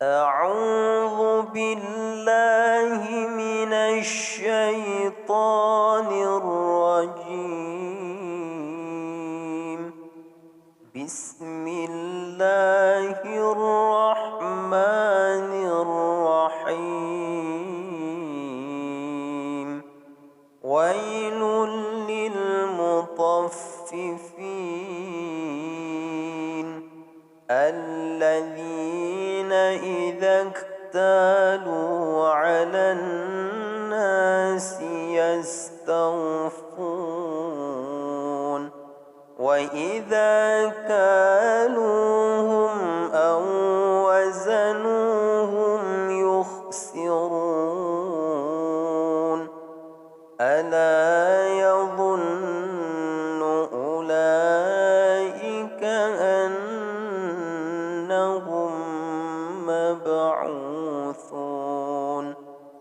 أعوذ بالله من الشيطان الرجيم. بسم الله الرحمن الرحيم. ويل للمطففين الذين إذا اكتالوا على الناس يستوفون وإذا كالوهم أو وزنوهم يخسرون ألا يظن أولئك أنهم مبعوثون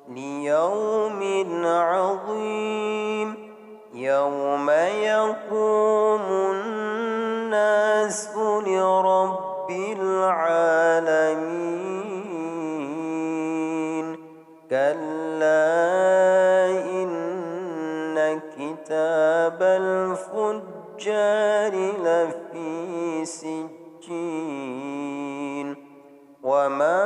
ليوم عظيم يوم يقوم الناس لرب العالمين. كلا إن كتاب الفجار لفي سجين وما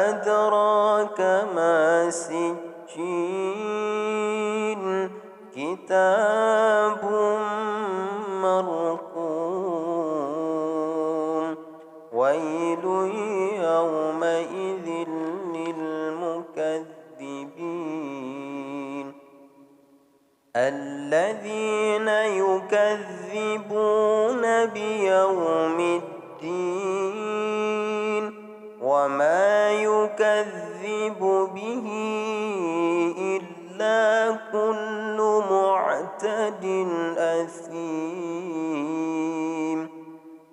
أدراك ما سجين كتاب مرقوم. ويل يومئذ للمكذبين الذين يكذبون بيوم الدين وما يكذب به إلا كل معتد أثيم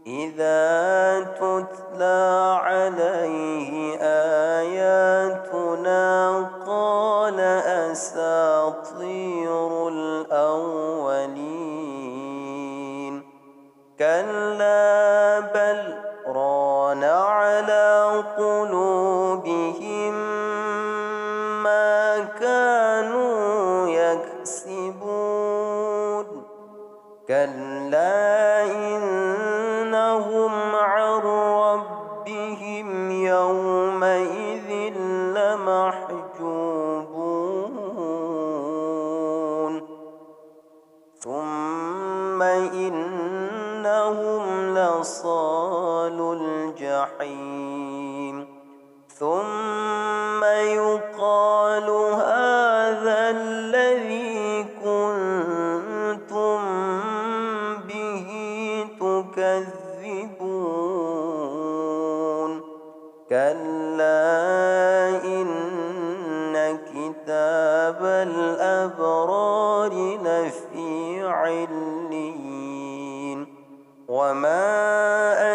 إذا تتلى عليه آياتنا قال أساطير الأولين. كلا بل ران على قلوبهم ما كانوا يكسبون. كلا إنهم عن ربهم يومئذ لمحجوبون ثم إنهم لصالو الجحيم ثم يقال هذا الذي كنتم به تكذبون. كلا إن كتاب الأبرار لفي عليين وما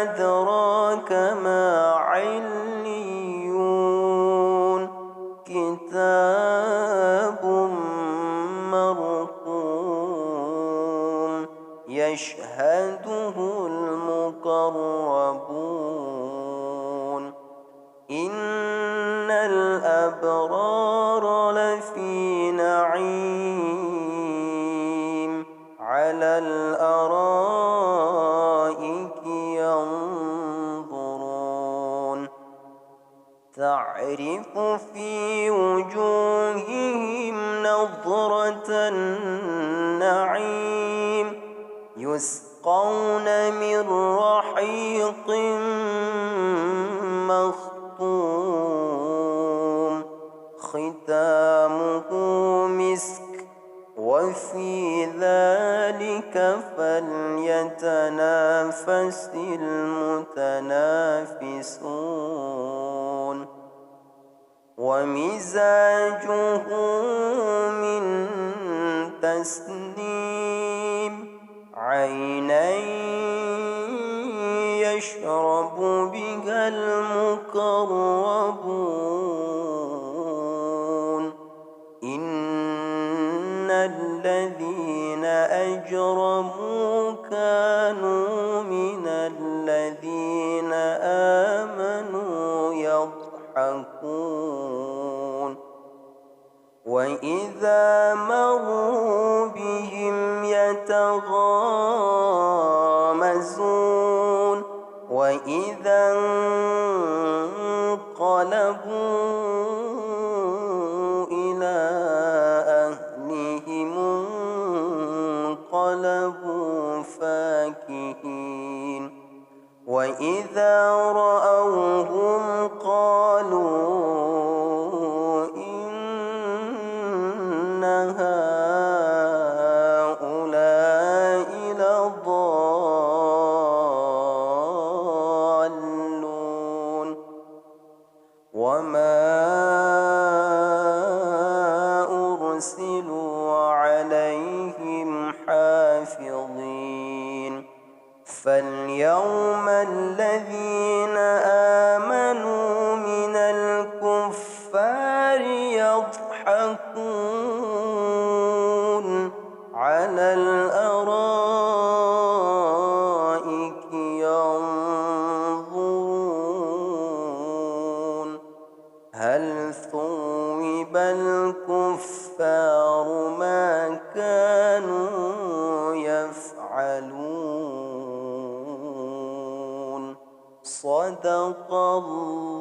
أدراك ما عليون كتاب مرقوم يشهده المقربون. إن الأبرار لفي نعيم على الأرائك ينظرون تعرف في وجوههم نضرة النعيم يسقون من رحيق مختوم ختامه مسك وفي ذلك فليتنافس المتنافسون. ومزاجه من تسنيم عينا يشرب بها المقربون. إن الذين أجرموا كانوا من الذين وإذا مروا بهم يتغامزون وإذا انقلبوا إلى أهلهم انقلبوا فاكهين وإذا رأوهم قالوا إن هؤلاء لضالون وما أرسلوا عليهم حافظين فاليوم الذين آمنوا من الكفار يضحكون على الأرائك ينظرون هل ثوب الكفار ما كانوا يفعلون صدق الله